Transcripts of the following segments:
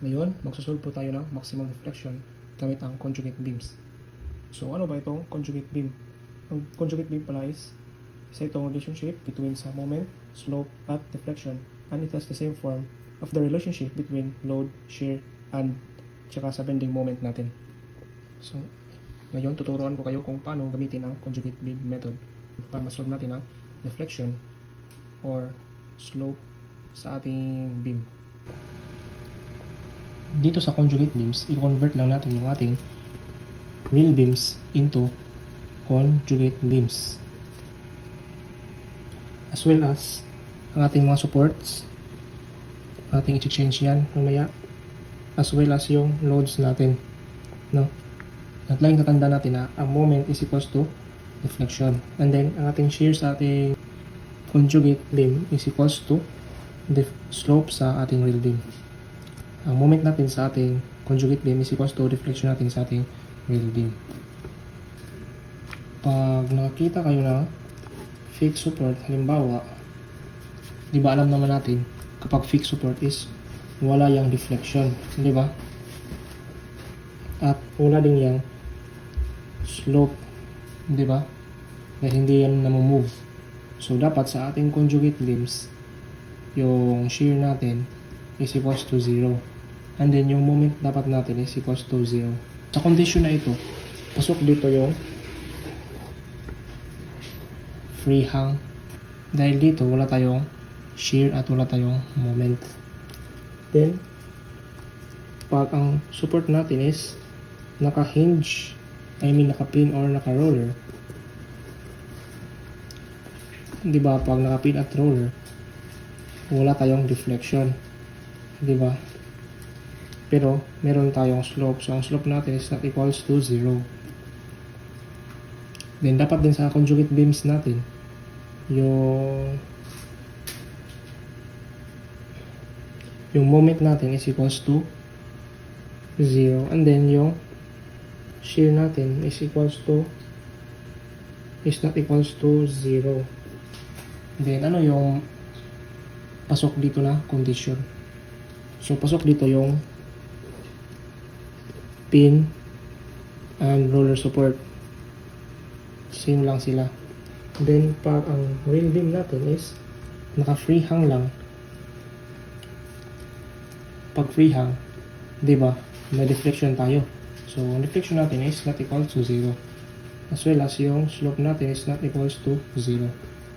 Ngayon, magsusolve po tayo ng maximum deflection gamit ang conjugate beams. So, ano ba itong conjugate beam? Ang conjugate beam pala is isa itong relationship between sa moment, slope, at deflection, and it has the same form of the relationship between load, shear, and tsaka sa bending moment natin. So, ngayon tuturuan ko kayo kung paano gamitin ang conjugate beam method para masolve natin ang deflection or slope sa ating beam. Dito sa conjugate beams, i-convert lang natin yung ating real beams into conjugate beams. As well as ang ating mga supports, ating i-change yan mamaya, as well as yung loads natin, no? At lang tatanda natin na ang moment is equals to deflection, and then ang ating shear sa ating conjugate beam is equals to the slope sa ating real beam. Ang moment natin sa ating conjugate beam is equals to deflection natin sa ating real beam. Pag nakakita kayo ng fixed support, halimbawa, di ba alam naman natin kapag fixed support is wala yung deflection, di ba? At wala din yung slope, di ba? Dahil hindi yan namumove. So dapat sa ating conjugate beams, yung shear natin is equals to 0. And then yung moment dapat natin is equals to 0. Sa condition na ito, pasok dito yung free hang. Dahil dito wala tayong shear at wala tayong moment. Then, pag ang support natin is naka-hinge, naka-pin or naka-roller, diba, pag naka-pin at roller, wala tayong deflection, diba? Pero, meron tayong slope. So, ang slope natin is not equals to 0. Then, dapat din sa conjugate beams natin, yung moment natin is equals to 0. And then, yung shear natin is not equals to 0. Then, ano yung pasok dito na condition? So, pasok dito yung pin and roller support. Same lang sila. Then, pag ang real beam natin is naka-free hang lang. Pag free hang, diba, may deflection tayo. So, ang deflection natin is not equal to 0. As well as yung slope natin is not equals to 0.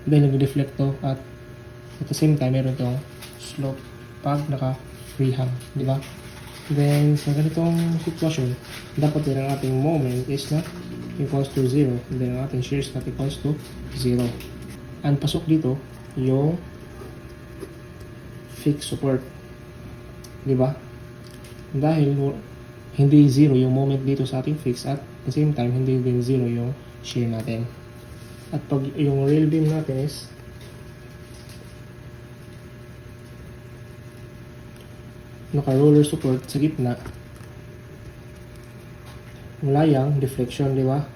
Dahil nag-deflect to at the same time, meron itong slope pag naka-free hang, diba? Then, sa ganitong sitwasyon, dapat din ang ating moment is not equals to 0. Then, ang ating shear is not equals to 0. And pasok dito, yung fixed support. Diba? Dahil hindi 0 yung moment dito sa ating fixed at the same time, hindi din 0 yung shear natin. At pag yung real beam natin is naka-roller support sa gitna, wala yung deflection, di ba?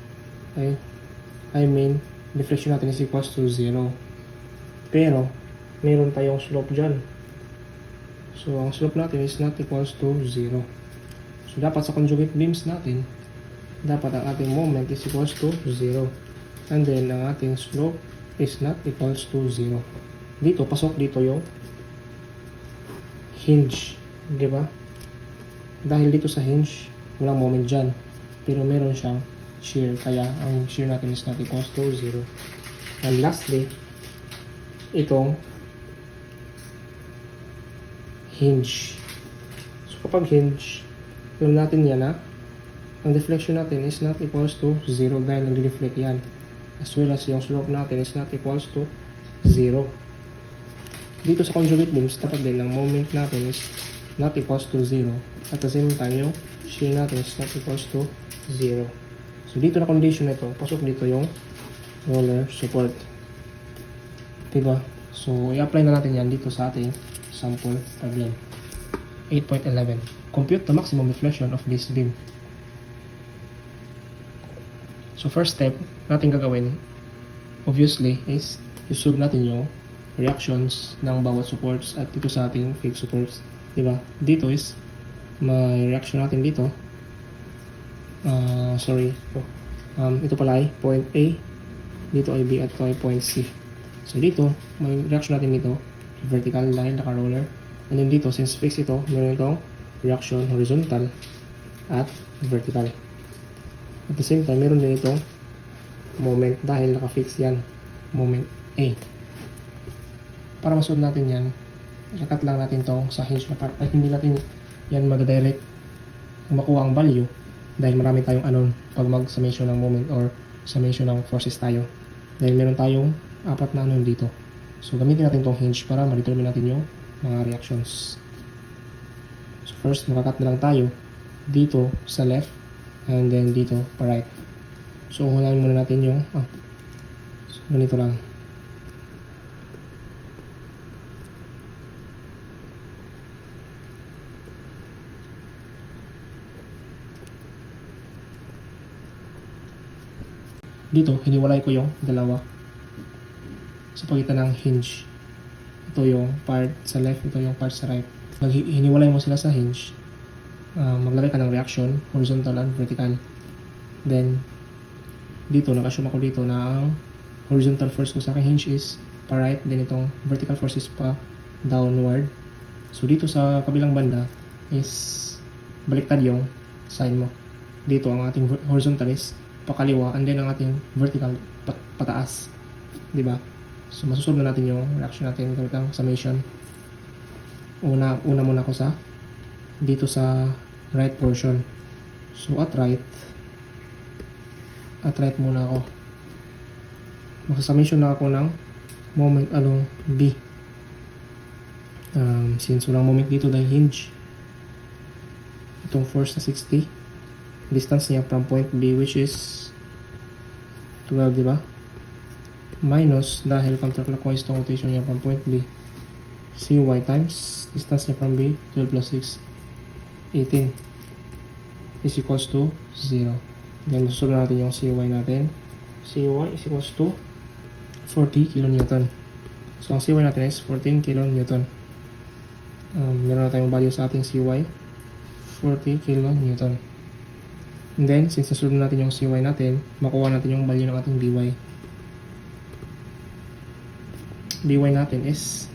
I mean, deflection natin is equals to 0. Pero, meron tayong slope dyan. So, ang slope natin is not equals to 0. So, dapat sa conjugate beams natin, dapat ang ating moment is equals to 0. And then, ang ating slope is not equals to 0. Dito, pasok dito yung hinge. Diba? Dahil dito sa hinge, walang moment dyan. Pero meron siyang shear. Kaya, ang shear natin is not equals to 0. And lastly, itong hinge. So, kapag hinge, alam natin yan na ang deflection natin is not equals to 0 dahil nag-deflect yan. As well as yung slope natin is not equals to 0. Dito sa conjugate beams, dapat din ang moment natin is not equals to 0. At the same time, yung shear natin is not equals to 0. So, dito na condition na ito, pasok dito yung roller support. Diba? So, i-apply na natin yan dito sa ating sample problem. 8.11. Compute the maximum deflection of this beam. So, first step natin gagawin, obviously, is i-solve natin yung reactions ng bawat supports at dito sa ating fixed supports. Diba? Dito is may reaction natin dito. Sorry. Ito pala ay point A, dito ay B, at ito ay point C. So dito, may reaction natin dito, vertical line, naka-roller. And then dito, since fixed ito, meron itong reaction horizontal at vertical. At the same time, meron din itong moment dahil naka-fix yan, moment A. Para masunod natin yan, i-cut lang natin to sa hinge na part, at hindi natin yan mag-direct makuha ang value dahil marami tayong pag mag-summation ng moment or summation ng forces tayo. Dahil meron tayong 4 na dito. So gamitin natin tong hinge para ma-determine natin yung mga reactions. So first, makakat na lang tayo dito sa left and then dito pa right. So unahin muna natin yung so, ganito lang. Dito, hiniwalay ko yung dalawa sa pagitan ng hinge. Ito yung part sa left, ito yung part sa right. Pag hiniwalay mo sila sa hinge, maglagay ka ng reaction, horizontal and vertical. Then, dito, nag-assume ako dito na ang horizontal force ko sa aking hinge is pa right, then itong vertical force is pa downward. So, dito sa kabilang banda is baliktad yung sign mo. Dito, ang ating horizontal is pakaliwa, and then ang ating vertical pataas, di ba? So masusunod na natin yung reaction natin gamit ang summation. Una muna ako sa dito sa right portion. So at right muna ako. Magsa-summation na ako ng moment along B. Since walang moment dito dahil hinge, itong force na 60, distance niya from point B, which is 12, di ba? Minus, dahil counterclockwise itong rotation niya from point B, CY times distance niya from B, 12 plus 6, 18, is equals to 0. Then, susunod natin yung CY natin. CY is equals to 40 kN. So, ang CY natin is 14 kN. Meron na tayong value sa ating CY, 40 kN. And then, since nasunod natin yung CY natin, makuha natin yung value ng ating BY. BY natin is,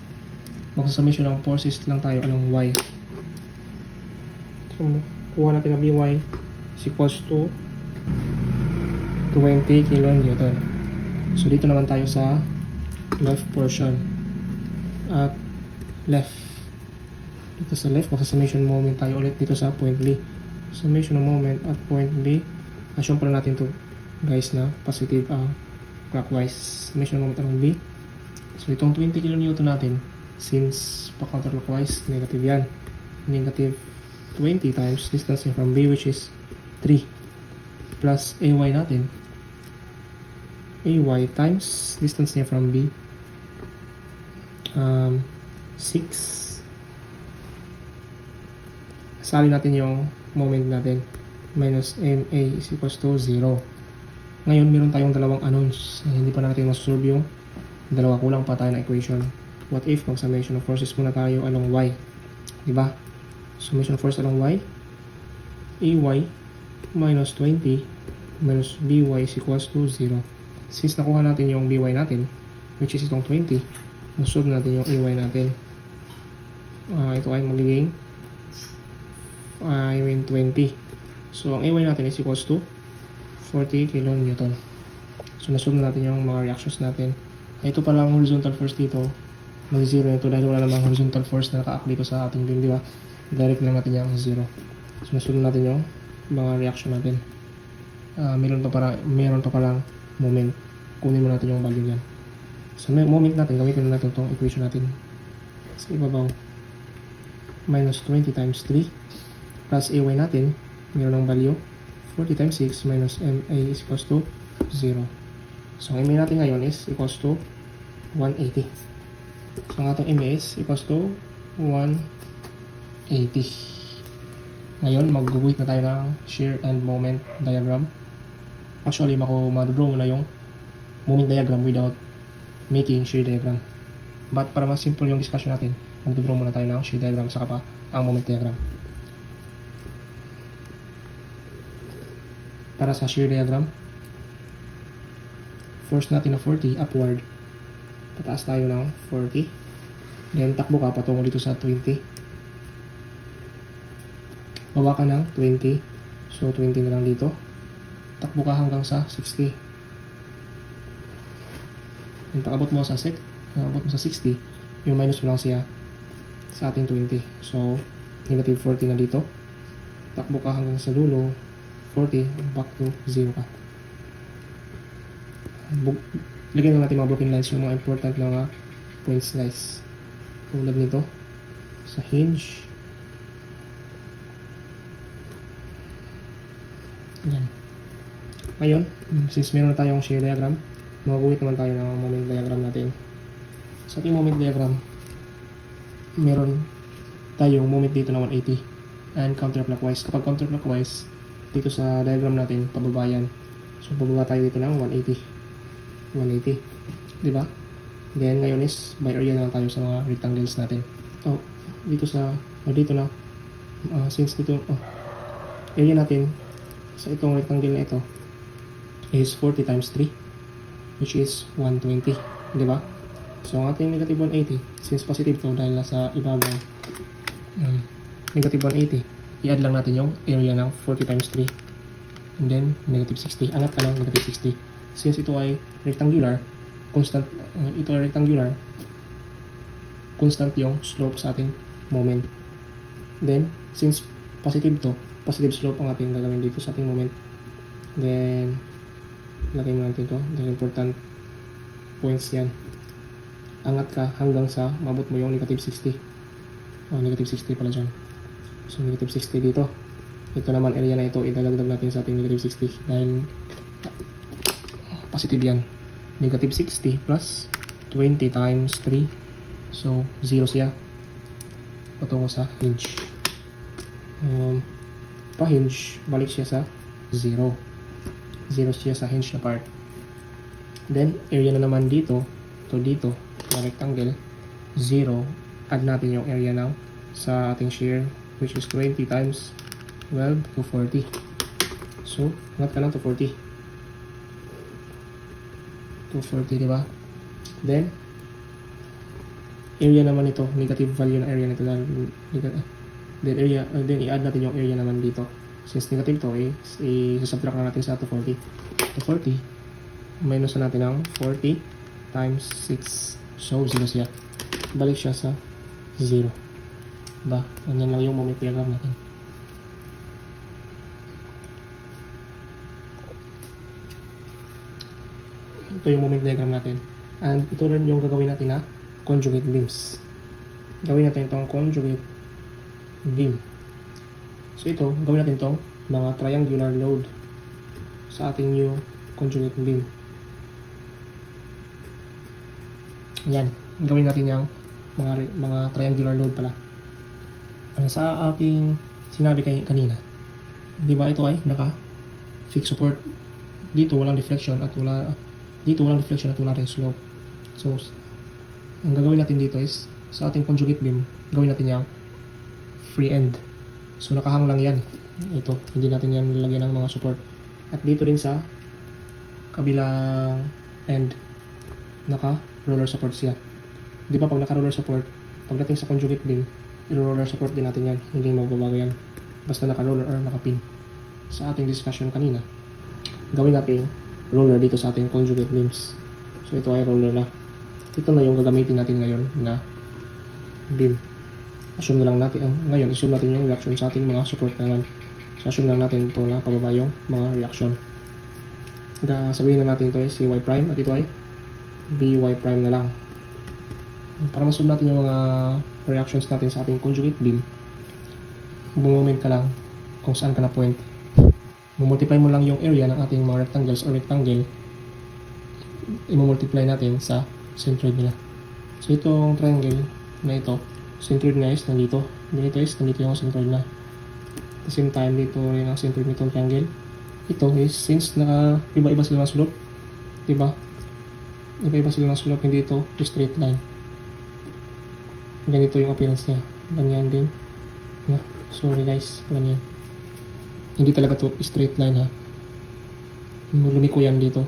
magsa-summation ng forces lang tayo along Y. So, kuha natin ang BY is equals to 20 kN. So, dito naman tayo sa left portion. At left. Dito sa left, magsa-summation moment tayo ulit dito sa point B. Summation ng moment at point B. Assume pala natin to guys na positive clockwise. Summation ng moment along B. So itong 20 kN natin, since pa counterclockwise, negative yan. Negative 20 times distance from B, which is 3, plus AY natin. AY times distance niya from B, 6. Sali natin yung moment natin, minus MA is equals to 0. Ngayon, meron tayong dalawang unknowns. Hindi pa natin masolve yung dalawa, kulang pa tayo na equation. What if mag-summation of forces muna tayo along Y? Diba? Summation of force along Y, AY minus 20 minus BY is equals to 0. Since nakuha natin yung BY natin, which is itong 20, masolve natin yung AY natin. Ito ay magiging 20. So, ang AY natin is equals to 40 kN. So, nasolve na natin yung mga reactions natin. Ito pala ang horizontal force dito. Mag-zero ito dahil wala namang horizontal force na naka-act dito sa ating beam, di ba? Direct lang natin yung 0. So, nasolve natin yung mga reaction natin. Meron pa palang moment. Kunin mo natin yung value niyan. So, may moment natin, gamitin na natin itong equation natin. Sa ibabaw, minus 20 times 3 plus AY natin, meron ng value 40 times 6 minus MA is equals to 0. So, ang MA natin ngayon is equals to 180. So, ang atong MA is equals to 180. Ngayon, mag-wait na tayo ng shear and moment diagram. Actually, madodraw mo na yung moment diagram without making shear diagram. But para mas simple yung discussion natin, mag-draw muna tayo ng shear diagram saka pa ang moment diagram. para sa shear diagram. Force natin na 40 upward. Pataas tayo ng 40. Then takbo ka patungo dito sa 20. Baba ka ng 20. So 20 na lang dito. Takbo ka hanggang sa 60. Then pag-abot mo sa 60, yung minus mo lang siya sa ating 20. So negative 40 na dito. Takbo ka hanggang sa dulo 40, back to 0 ka. Lagyan na natin mga broken lines, yung mga important na mga points guys. Tulad nito sa hinge. Yan. Ngayon, since meron na tayong shear diagram, magaguhit naman tayo ng moment diagram natin. Sa ating moment diagram, meron tayong moment dito na 180 and counterclockwise. Kapag counterclockwise, dito sa diagram natin, pababa yan. So, pababa tayo dito ng 180. 180. Diba? Then, ngayon is, by area na lang tayo sa mga rectangles natin. So, dito na, since dito, area natin, sa itong rectangle na ito, is 40 times 3, which is 120. Diba? So, ang ating negative 180, since positive to, dahil nasa ibabaw, negative 180, i-add lang natin yung area ng 40 times 3. And then, negative 60. Angat ka ng negative 60. Since ito ay rectangular, constant yung slope sa ating moment. Then, since positive to, positive slope ang ating gagawin dito sa ating moment. Then, lagay mo natin ito. The important points yan. Angat ka hanggang sa mabot mo yung negative 60. Negative 60 pala dyan. So, negative 60 dito. Ito naman, area na ito, idadagdag natin sa ating negative 60. Dahil, positive yan. Negative 60 plus 20 times 3. So, 0 siya. Patungo sa hinge. Pa-hinge, balik siya sa 0. 0 siya sa hinge na part. Then, area na naman dito, to dito, na rectangle, 0. Add natin yung area now sa ating shear, which is 20 times 12 to 40. So, angat ka lang to 40. 240, diba? Then, area naman ito, negative value na area nito. Then, i-add natin yung area naman dito. Since negative to, i-subtract na natin sa 240. 240, minus na natin ang 40 times 6. So, 0 siya. Balik siya sa 0. Diba? Ganyan lang yung moment diagram natin. Ito yung moment diagram natin. And ito rin yung gagawin natin na conjugate beams. Gawin natin itong conjugate beam. So ito, gawin natin itong mga triangular load sa ating new conjugate beam. Yan. Gawin natin yung mga triangular load pala. Sa ating sinabi kanina, di ba ito ay naka-fixed support. Dito walang deflection at wala rin slope. So, ang gagawin natin dito is, sa ating conjugate beam, gawin natin yung free end. So, nakahang lang yan. Ito, hindi natin yan lalagyan ng mga support. At dito rin sa kabilang end, naka-roller support siya. Di ba pag naka-roller support, pagdating sa conjugate beam, i-roller support din natin yan. Hindi magbabago yan. Basta naka-roller or naka-pin. Sa ating discussion kanina, gawin natin roller dito sa ating conjugate beams. So, ito ay roller na. Ito na yung gagamitin natin ngayon na beam. Assume na lang natin, ngayon, assume natin yung reaction sa ating mga support naman. So, assume lang natin ito na pababa yung mga reaction. Sabihin na natin ito ay CY prime at ito ay BY prime na lang. Para ma-solve natin yung mga reactions natin sa ating conjugate beam, bumoment ka lang kung saan ka na point. Mumultiply mo lang yung area ng ating mga rectangles or rectangle, imumultiply natin sa centroid nila. So, itong triangle na ito, centroid na is nandito. Dito is nandito yung centroid na. At the same time, dito rin ang centroid nitong triangle. Ito is, since iba-iba sila ng slope, diba? Iba-iba sila ng slope, hindi ito straight line. Ganito yung appearance niya. Ganyan din. Sorry guys, ganyan. Hindi talaga to straight line ha. lumiko yan dito.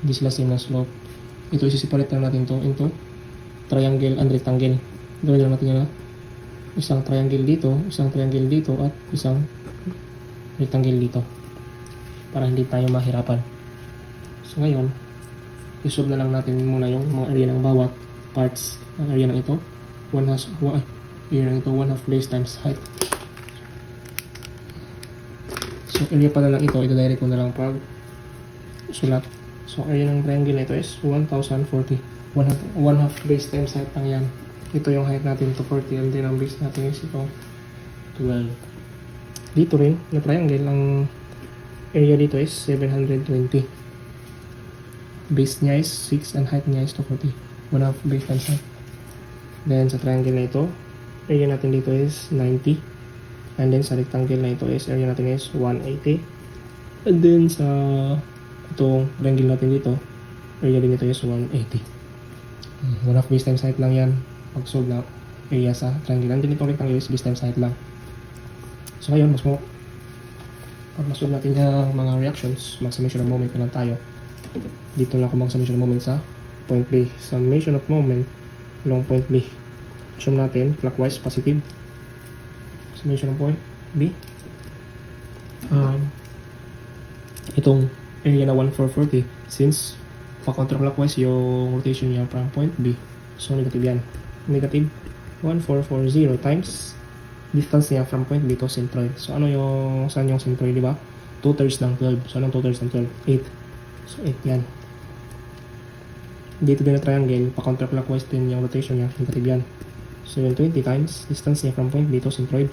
Hindi sila same na slope. Ito, isi-separate lang natin to into triangle and rectangle. Gawin lang natin yan, isang triangle dito, at isang rectangle dito. Para hindi tayo mahirapan. So ngayon, isolve na lang natin muna yung mga area ng bawat parts. Ang area ng ito, 1/2 base times height. So area pala lang ito direct ko na lang pag sulat. So area ng triangle na ito is 1040. 1/2 base times height lang yan. Ito yung height natin to 40, and then ang base natin is ito 12. Dito rin na triangle, ang area dito is 720. Base niya is 6 and height niya is 240. 1/2 base times height. Then sa triangle na ito, area natin dito is 90. And then sa rectangle na ito is area natin is 180. And then sa itong triangle natin dito, area din ito is 180. 1/2 base times height lang yan pag solve na area sa triangle. And then itong rectangle is base times height lang. So ngayon, pag solve natin yung mga reactions, mag-summation of moment na lang tayo. Dito lang ako mag-summation of moment sa point B. Summation of moment along point B. Assume natin clockwise positive. Summation of point B. Itong area na 1440, since pa-counterclockwise yung rotation niya from point B, so negative yan. Negative 1440 times distance niya from point B to centroid. So ano yung, saan yung centroid, di ba? 2/3 ng 12. So anong 2/3 ng 12? 8. So 8 yan. Dito din na triangle, pa-counterclockwise din yung rotation niya, negative yan. 720 times distance niya from point B to centroid.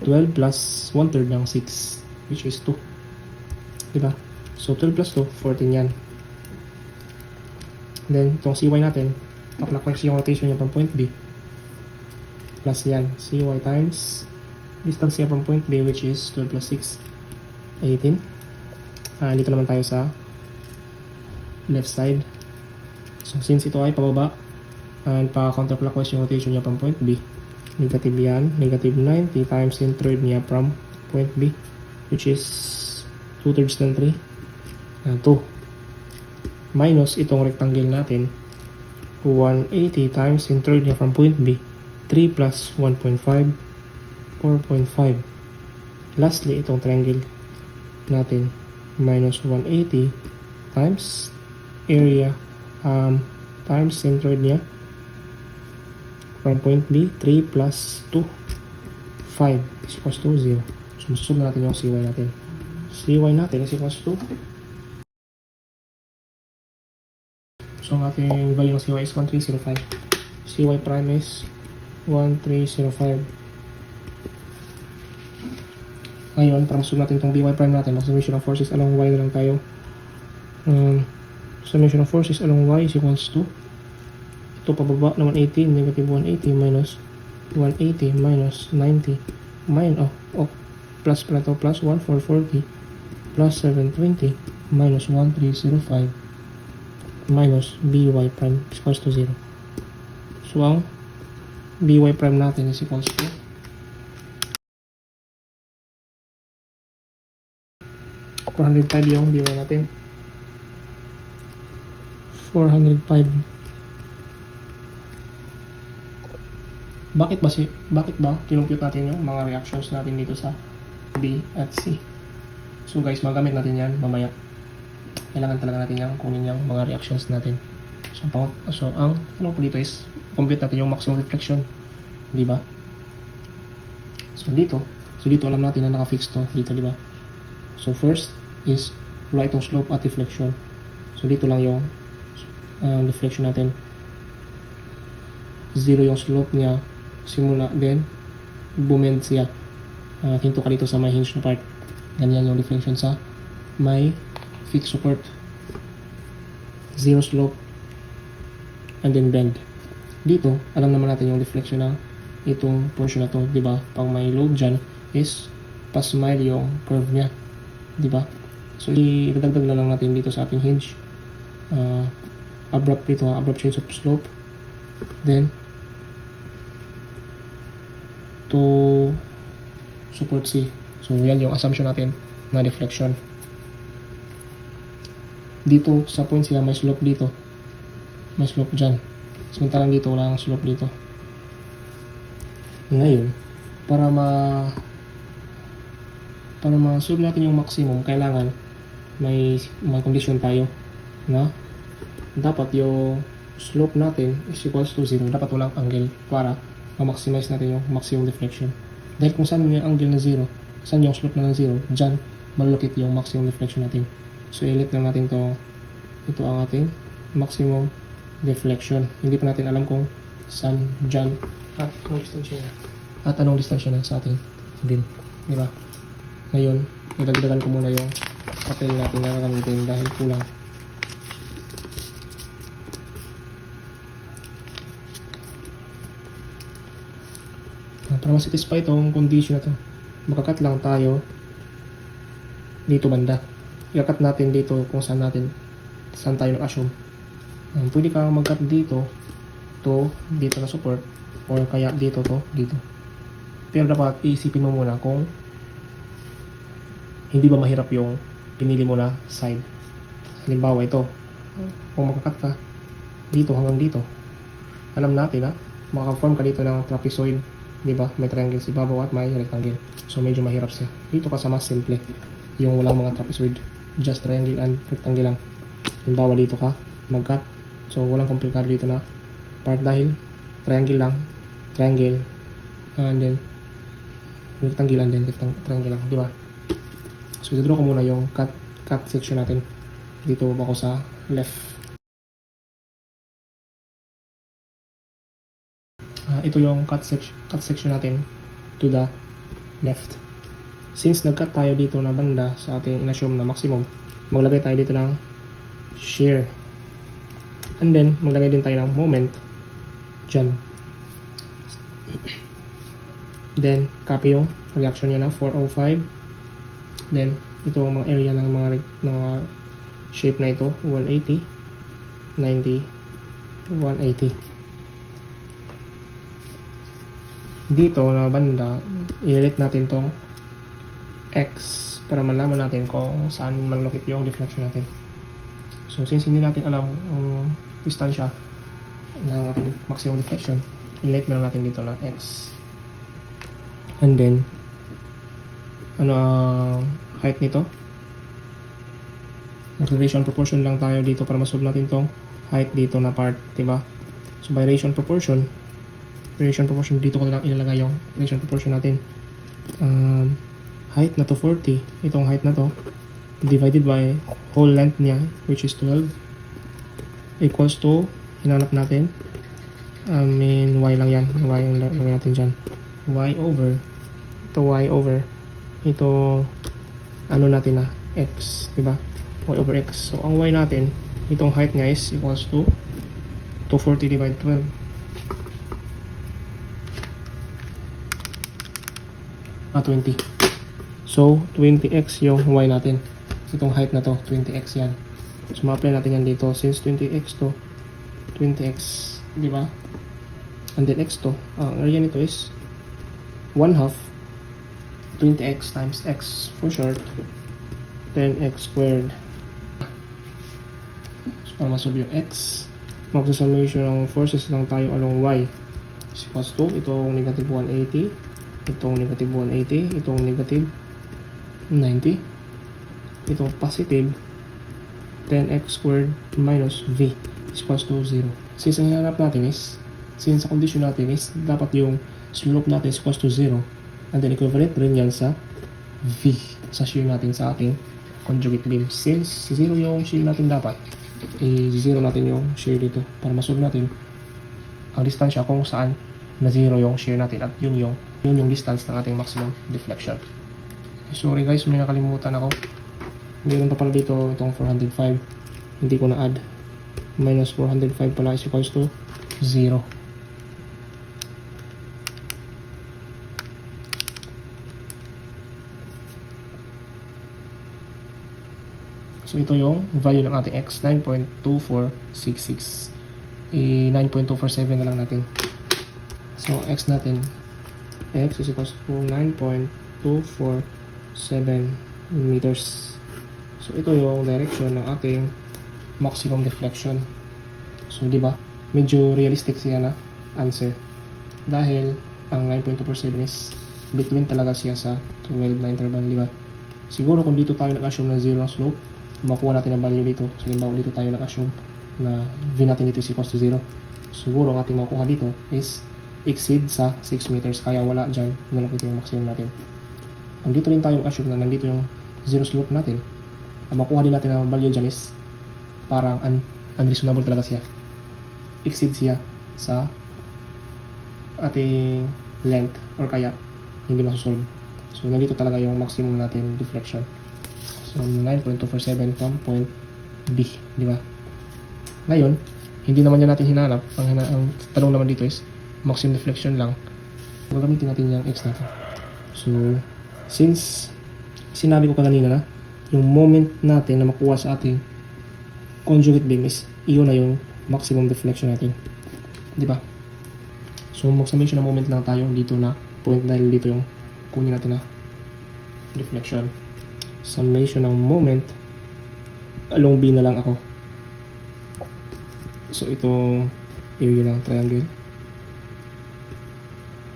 12 plus 1/3 ng 6, which is 2. Diba? So 12 plus 2, 14 yan. Then, itong CY natin, pa-clockwise yung rotation niya from point B. Plus yan, CY times distance niya from point B, which is 12 plus 6, 18. Dito naman tayo sa left side. So, since ito ay pababa, and pa-counterclockwise yung rotation niya from point B, negative yan, negative 90 times centroid niya from point B, which is 2/3 ng 3, 2. Minus itong rectangle natin, 180 times centroid niya from point B, 3 plus 1.5, 4.5. Lastly, itong triangle natin, minus 180 times area times centroid niya from point B, 3 plus 2, 5 is equals to 0. So, masusunod natin yung CY natin. CY natin is equals to, so ang ating value ng CY is 1305. CY prime is 1305. Ngayon, para masunod natin itong BY prime natin, mag-summation of forces along Y na lang tayo. Summation of forces along Y is equals to, ito pababa na 180, negative 180 minus 180 minus 90 minus, plus pala ito, plus 1440 plus 720 minus 1305 minus BY prime is equals to 0. So, ang BY prime natin is equals to 405 yung BY natin. 405. Bakit ba kinumpute natin yung mga reactions natin dito sa B at C? So guys, magamit natin yan mamaya. Kailangan talaga natin yung kunin yung mga reactions natin. So ang ano po dito is compute natin yung maximum reflection, di ba? So dito alam natin na naka-fix to dito, di ba? So first is wala itong slope at deflection. So dito lang yung deflection natin. 0 yung slope niya simula, then bumend siya, hinto ka dito sa may hinge na part. Ganyan yung deflection sa may fixed support. 0 slope and then bend. Dito alam naman natin yung deflection ng itong portion na to, di ba? Pang may load dyan is pa-smile yung curve niya, di ba? So idadagdag na lang natin dito sa ating hinge, abrupt change of slope, then to support C. So yan yung assumption natin na deflection. Dito sa point sila, may slope dito. May slope dyan. Samantalang dito, wala nang slope dito. Ngayon, para ma-solve natin yung maximum, kailangan may condition tayo na dapat yung slope natin is equals to 0. Dapat walang angle para ma-maximize natin yung maximum deflection. Dahil kung saan yung angle na 0, saan yung slope na 0, dyan malulukit yung maximum deflection natin. So, ilit lang natin to. Ito ang ating maximum deflection. Hindi pa natin alam kung saan dyan at anong distansya na. At anong distansya na sa ating beam. Diba? Ngayon, nilagdagan ko muna yung papel natin na gagamitin dahil kulang. Para ma-satisfy itong condition na to, makakat lang tayo dito banda. I-cut natin dito kung saan tayo nag-assume. Pwede kang mag-cut dito dito na support, or kaya dito dito. Pero dapat iisipin mo muna kung hindi ba mahirap yung pinili mo na side. Halimbawa ito, kung makakat ka dito hanggang dito, alam natin na makaform ka dito ng trapezoid, di ba? May triangle sa ibabaw at may rectangle. So medyo mahirap siya. Dito ka sa mas simple, yung walang mga trapezoid, just triangle and rectangle lang. Halimbawa dito ka mag-cut, so walang komplikado dito na part dahil triangle lang, triangle, and then rectangle and then triangle lang, di ba? So, i-draw ko muna yung cut section natin. Dito ako sa left. Ito yung cut section natin to the left. Since nag-cut tayo dito na banda sa ating in-assume na maximum, maglagay tayo dito ng shear. And then, maglagay din tayo ng moment dyan. Then, copy yung reaction niya na 405. Then, ito ang mga area ng mga shape na ito, 180, 90, 180. Dito na banda, i-relate natin tong X para malaman natin kung saan malukit yung deflection natin. So, since hindi natin alam ang distansya ng ating maximum deflection, i-relate na natin dito na X. And then, height nito, ratio proportion lang tayo dito para masolve natin tong height dito na part, diba? So by ratio proportion dito ko na lang ilalagay yung ratio proportion natin. Height na to 40, itong height na to divided by whole length niya, which is 12, equals to, hinanap natin, y lang yan, y yung lagay natin dyan, y over ito ano natin na x, diba? Y over x. So ang y natin, itong height niya is equals to 240 divided 12. Ah, 20. So 20x yung y natin. Itong height na to, 20x yan. So ma-apply natin yan dito. Since 20x to 20x, diba? And then x to, ang area nito is 1/2 20x times x for short, 10x squared. So para masolve yung x, magsusummation ng forces lang tayo along y is equals to itong negative 180, itong negative 180, itong negative 90, itong positive 10x squared minus v is equals to 0. Since ang hinanap natin is, since sa condition natin is dapat yung slope natin is equals to 0, and then equivalent rin yan sa V, sa shear natin sa ating conjugate beam. Since 0 yung shear natin dapat, i-0 natin yung shear dito para masolve natin ang distansya kung saan na 0 yung shear natin at yun yung distance ng ating maximum deflection. Sorry guys, may nakalimutan ako. Meron pa pala dito itong 405. Hindi ko na-add. Minus 405 pala is equals to 0. So ito yung value ng ating x, 9.2466. 9.247 na lang natin. So x natin, x is equals to 9.247 meters. So ito yung direction ng ating maximum deflection. So, di ba? Medyo realistic siya na answer. Dahil, ang 9.247 is between talaga siya sa 12 na interval, di ba? Siguro kung dito tayo nag-assume na 0 ang slope, makuha natin ang value dito. So, halimbawa dito tayo nag-assume na v natin dito is equals to 0. Siguro ang ating makuha dito is exceed sa 6 meters. Kaya wala dyan, malapit yung maximum natin. Kung dito rin tayo assume na nandito yung 0 slope natin, ang makuha din natin ang value dyan is parang unreasonable talaga siya. Exceed siya sa ating length or kaya hindi masusolve. So, nandito talaga yung maximum natin deflection. So, 9.247 from point B, di ba? Ngayon, hindi naman yan natin hinanap. Ang tanong naman dito is maximum deflection lang. Gagamitin natin yung x natin. So, since sinabi ko kanina na yung moment natin na makuha sa ating conjugate beam is iyon na yung maximum deflection natin. Di ba? So, mag-summation na moment lang tayo dito na point dahil dito yung kunin natin na deflection. Summation ng moment along B na lang ako. So, itong area ng triangle.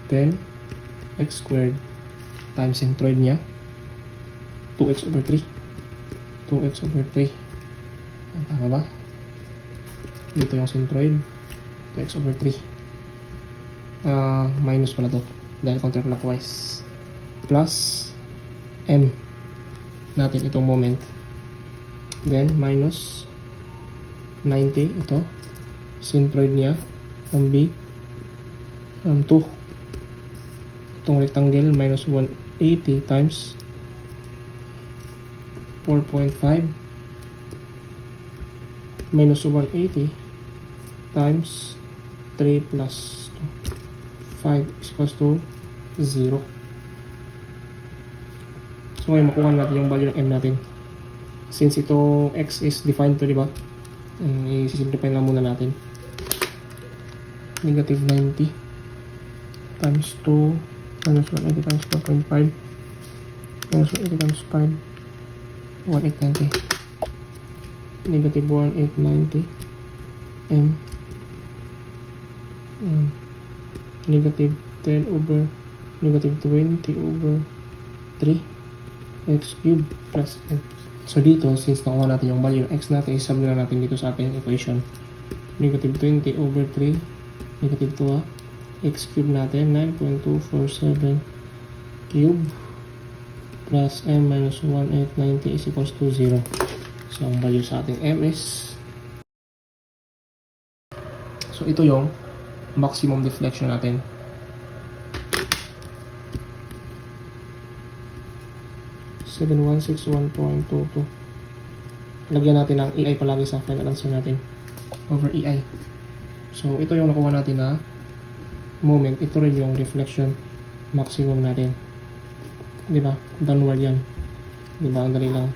Then, x squared times centroid niya 2x over 3. 2x over 3. Tama ba? Dito yung centroid 2x over 3. Minus pala to dahil counterclockwise. Plus m natin itong moment. Then, minus 90 ito. Centroid niya ang B 2. Itong rectangle minus 180 times 4.5 minus 180 times 3 plus 5 is equals to 0. So ngayon makuha natin yung value ng m natin. Since ito x is defined to, diba? I-simplify lang muna natin. Negative 90 times 2 minus 180 times 4.5 minus 180 times 5 1890 negative 1890 m negative 10 over negative 20 over 3 x cubed plus m. So dito, since nakuha natin yung value ng x natin, isub na natin dito sa ating equation. Negative 20 over 3 negative 2 x cube natin 9.247 cube plus m minus 1890 is equals to 0. So ang value sa ating m is, so ito yung maximum deflection natin. (7,161.22). Lagyan natin ng EI palagi sa final answer natin over EI. So ito yung nakuha natin na moment. Ito rin yung reflection maximum natin. Diba? Downward yan. Diba? Ang dali lang.